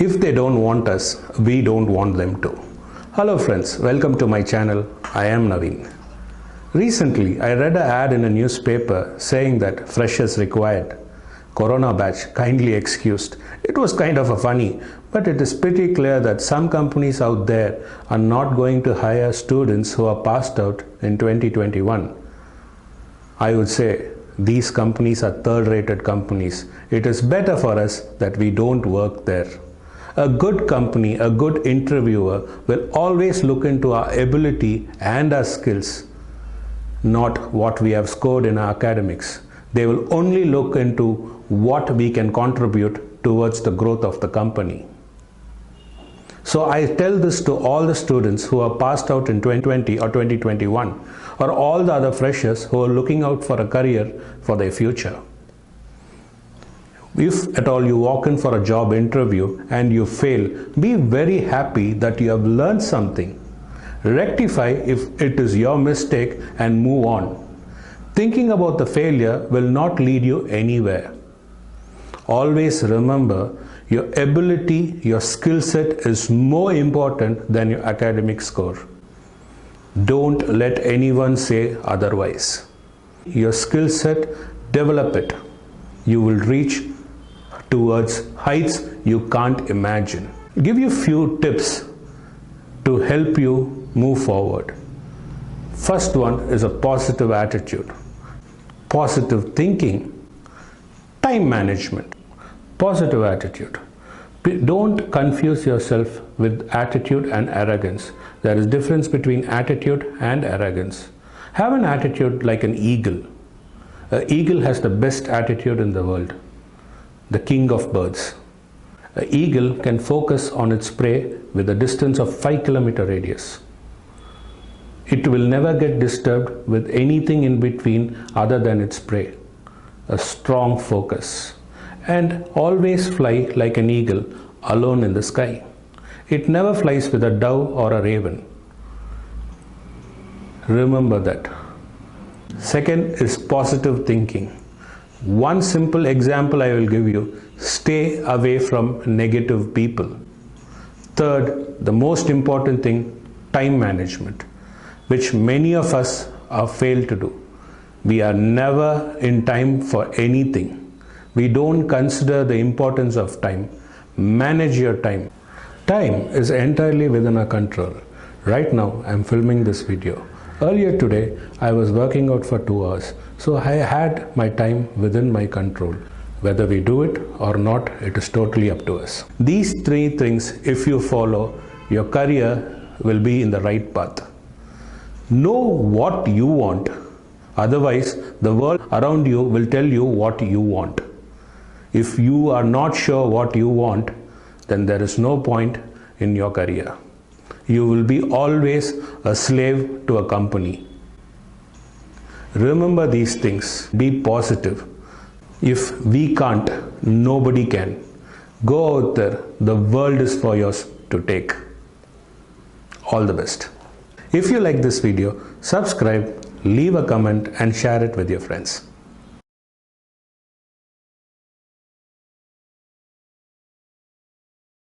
If they don't want us, we don't want them to. Hello friends, welcome to my channel. I am Naveen. Recently, I read an ad in a newspaper saying that freshers required. Corona batch kindly excused. It was kind of a funny, but it is pretty clear that some companies out there are not going to hire students who are passed out in 2021. I would say these companies are third-rated companies. It is better for us that we don't work there. A good company, a good interviewer will always look into our ability and our skills, not what we have scored in our academics. They will only look into what we can contribute towards the growth of the company. So I tell this to all the students who are passed out in 2020 or 2021, or all the other freshers who are looking out for a career for their future. If at all you walk in for a job interview and you fail, be very happy that you have learned something. Rectify if it is your mistake and move on. Thinking about the failure will not lead you anywhere. Always remember, your ability, your skill set is more important than your academic score. Don't let anyone say otherwise. Your skill set, develop it. You will reach towards heights you can't imagine. Give you few tips to help you move forward. First one is a positive attitude, positive thinking, time management, positive attitude. Don't confuse yourself with attitude and arrogance. There is difference between attitude and arrogance. Have an attitude like an eagle. An eagle has the best attitude in the world, the king of birds. An eagle can focus on its prey with a distance of 5-kilometer radius. It will never get disturbed with anything in between other than its prey. A strong focus. And always fly like an eagle alone in the sky. It never flies with a dove or a raven. Remember that. Second is positive thinking. One simple example I will give you: stay away from negative people. Third, the most important thing, time management, which many of us have failed to do. We are never in time for anything. We don't consider the importance of time. Manage your time. Time is entirely within our control. Right now, I am filming this video. Earlier today, I was working out for 2 hours. So I had my time within my control. Whether we do it or not, it is totally up to us. These 3 things, if you follow, your career will be in the right path. Know what you want. Otherwise, the world around you will tell you what you want. If you are not sure what you want, then there is no point in your career. You will be always a slave to a company. Remember these things. Be positive. If we can't, nobody can. Go out there. The world is for yours to take. All the best. If you like this video, subscribe, leave a comment and share it with your friends.